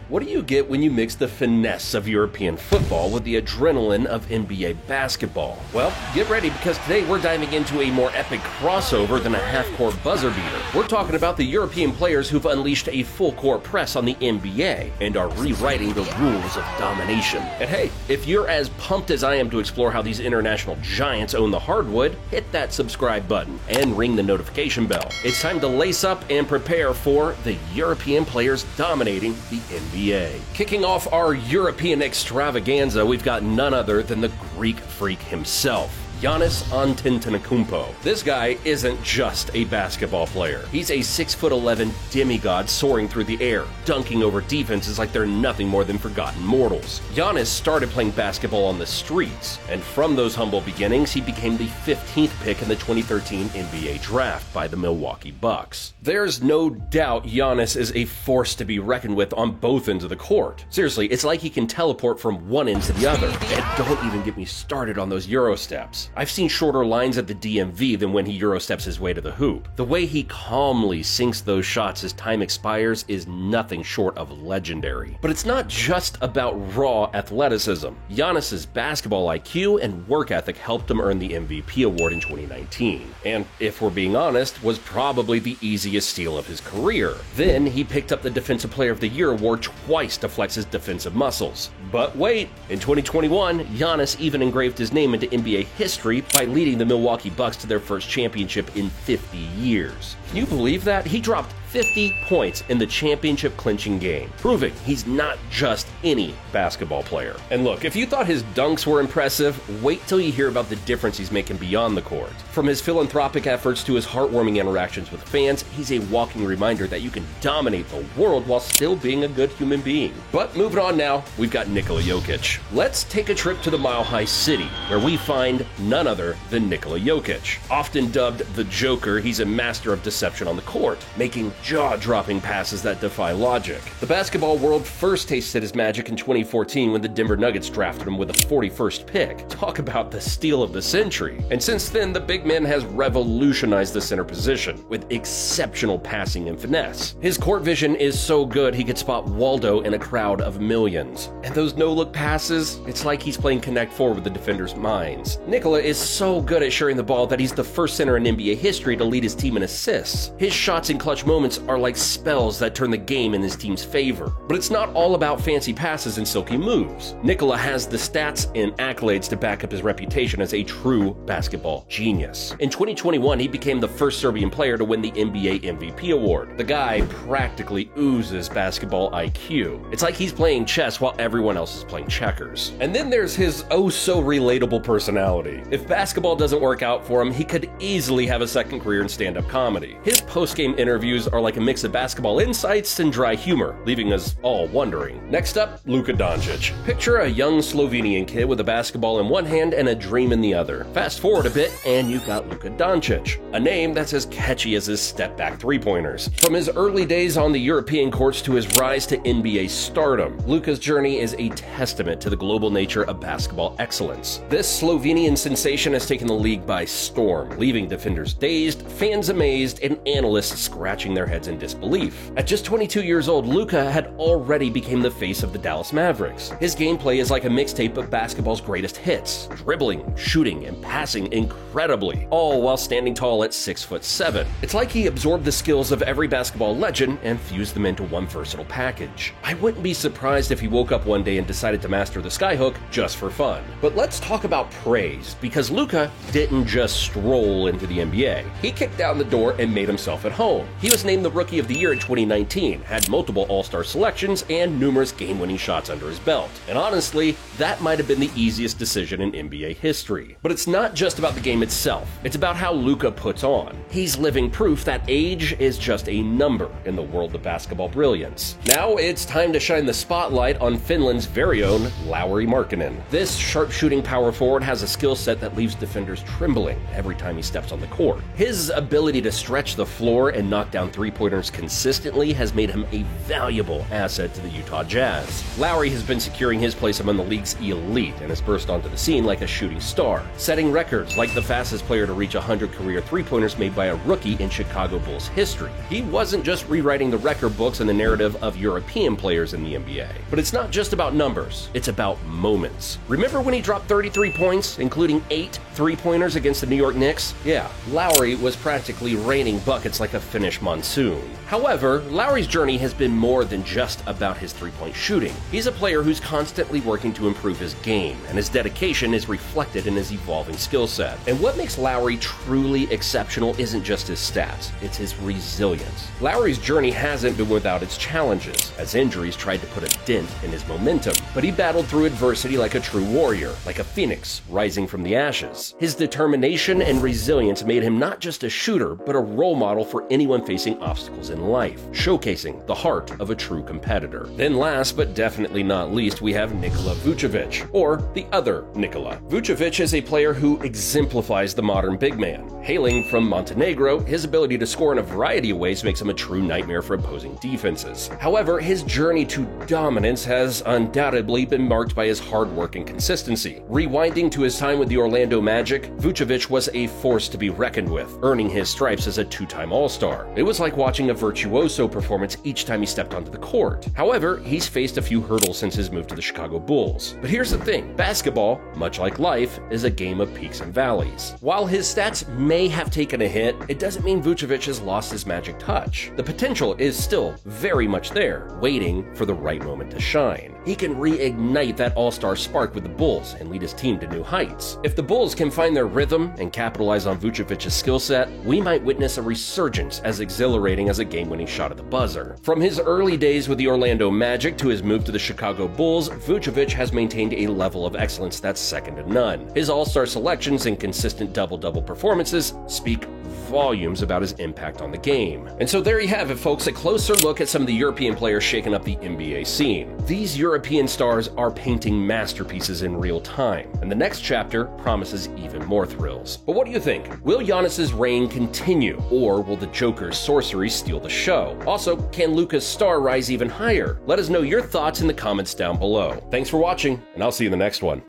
What do you get when you mix the finesse of European football with the adrenaline of NBA basketball? Well, get ready because today we're diving into a more epic crossover than a half-court buzzer beater. We're talking about the European players who've unleashed a full-court press on the NBA and are rewriting the rules of domination. And hey, if you're as pumped as I am to explore how these international giants own the hardwood, hit that subscribe button and ring the notification bell. It's time to lace up and prepare for the European players dominating the NBA. Kicking off our European extravaganza, we've got none other than the Greek freak himself, Giannis Antetokounmpo. This guy isn't just a basketball player. He's a 6'11" demigod soaring through the air, dunking over defenses like they're nothing more than forgotten mortals. Giannis started playing basketball on the streets, and from those humble beginnings, he became the 15th pick in the 2013 NBA draft by the Milwaukee Bucks. There's no doubt Giannis is a force to be reckoned with on both ends of the court. Seriously, it's like he can teleport from one end to the other. And don't even get me started on those Euro steps. I've seen shorter lines at the DMV than when he Eurosteps his way to the hoop. The way he calmly sinks those shots as time expires is nothing short of legendary. But it's not just about raw athleticism. Giannis's basketball IQ and work ethic helped him earn the MVP award in 2019. And if we're being honest, was probably the easiest steal of his career. Then he picked up the Defensive Player of the Year award twice to flex his defensive muscles. But wait, in 2021, Giannis even engraved his name into NBA history by leading the Milwaukee Bucks to their first championship in 50 years. Can you believe that? He dropped 50 points in the championship-clinching game, proving he's not just any basketball player. And look, if you thought his dunks were impressive, wait till you hear about the difference he's making beyond the court. From his philanthropic efforts to his heartwarming interactions with fans, he's a walking reminder that you can dominate the world while still being a good human being. But moving on now, we've got Nikola Jokic. Let's take a trip to the Mile High City, where we find none other than Nikola Jokic. Often dubbed the Joker, he's a master of deception on the court, making jaw-dropping passes that defy logic. The basketball world first tasted his magic in 2014 when the Denver Nuggets drafted him with a 41st pick. Talk about the steal of the century. And since then, the big man has revolutionized the center position with exceptional passing and finesse. His court vision is so good he could spot Waldo in a crowd of millions. And those no-look passes, it's like he's playing Connect Four with the defender's minds. Nikola is so good at sharing the ball that he's the first center in NBA history to lead his team in assists. His shots in clutch moments are like spells that turn the game in his team's favor. But it's not all about fancy passes and silky moves. Nikola has the stats and accolades to back up his reputation as a true basketball genius. In 2021, he became the first Serbian player to win the NBA MVP award. The guy practically oozes basketball IQ. It's like he's playing chess while everyone else is playing checkers. And then there's his oh-so-relatable personality. If basketball doesn't work out for him, he could easily have a second career in stand-up comedy. His post-game interviews are like a mix of basketball insights and dry humor, leaving us all wondering. Next up, Luka Doncic. Picture a young Slovenian kid with a basketball in one hand and a dream in the other. Fast forward a bit, and you've got Luka Doncic, a name that's as catchy as his step-back three-pointers. From his early days on the European courts to his rise to NBA stardom, Luka's journey is a testament to the global nature of basketball excellence. This Slovenian sensation has taken the league by storm, leaving defenders dazed, fans amazed, and analysts scratching their heads in disbelief. At just 22 years old, Luka had already become the face of the Dallas Mavericks. His gameplay is like a mixtape of basketball's greatest hits, dribbling, shooting, and passing incredibly, all while standing tall at 6'7". It's like he absorbed the skills of every basketball legend and fused them into one versatile package. I wouldn't be surprised if he woke up one day and decided to master the skyhook just for fun. But let's talk about praise, because Luka didn't just stroll into the NBA. He kicked down the door and made himself at home. He was named the Rookie of the Year in 2019, had multiple All-Star selections, and numerous game-winning shots under his belt. And honestly, that might have been the easiest decision in NBA history. But it's not just about the game itself. It's about how Luka puts on. He's living proof that age is just a number in the world of basketball brilliance. Now it's time to shine the spotlight on Finland's very own Lauri Markkanen. This sharpshooting power forward has a skill set that leaves defenders trembling every time he steps on the court. His ability to stretch the floor and knock down three three-pointers consistently has made him a valuable asset to the Utah Jazz. Lowry has been securing his place among the league's elite and has burst onto the scene like a shooting star, setting records like the fastest player to reach 100 career three-pointers made by a rookie in Chicago Bulls history. He wasn't just rewriting the record books and the narrative of European players in the NBA. But it's not just about numbers, it's about moments. Remember when he dropped 33 points, including 8 three-pointers against the New York Knicks? Yeah, Lowry was practically raining buckets like a Finnish monsoon. However, Lowry's journey has been more than just about his three-point shooting. He's a player who's constantly working to improve his game, and his dedication is reflected in his evolving skill set. And what makes Lowry truly exceptional isn't just his stats, it's his resilience. Lowry's journey hasn't been without its challenges, as injuries tried to put a dent in his momentum. But he battled through adversity like a true warrior, like a phoenix rising from the ashes. His determination and resilience made him not just a shooter, but a role model for anyone facing obstacles in life, showcasing the heart of a true competitor. Then last but definitely not least, we have Nikola Vucevic, or the other Nikola. Vucevic is a player who exemplifies the modern big man. Hailing from Montenegro, his ability to score in a variety of ways makes him a true nightmare for opposing defenses. However, his journey to dominance has undoubtedly been marked by his hard work and consistency. Rewinding to his time with the Orlando Magic, Vucevic was a force to be reckoned with, earning his stripes as a two-time All-Star. It was like watching a virtuoso performance each time he stepped onto the court. However, he's faced a few hurdles since his move to the Chicago Bulls. But here's the thing, basketball, much like life, is a game of peaks and valleys. While his stats may have taken a hit, it doesn't mean Vucevic has lost his magic touch. The potential is still very much there, waiting for the right moment to shine. He can reignite that all-star spark with the Bulls and lead his team to new heights. If the Bulls can find their rhythm and capitalize on Vucevic's skill set, we might witness a resurgence as exhilarating as a game-winning shot at the buzzer. From his early days with the Orlando Magic to his move to the Chicago Bulls, Vucevic has maintained a level of excellence that's second to none. His all-star selections and consistent double-double performances speak volumes about his impact on the game. And so there you have it, folks, a closer look at some of the European players shaking up the NBA scene. These European stars are painting masterpieces in real time, and the next chapter promises even more thrills. But what do you think? Will Giannis's reign continue, or will the Joker's sorcery steal the show? Also, can Luka's star rise even higher? Let us know your thoughts in the comments down below. Thanks for watching, and I'll see you in the next one.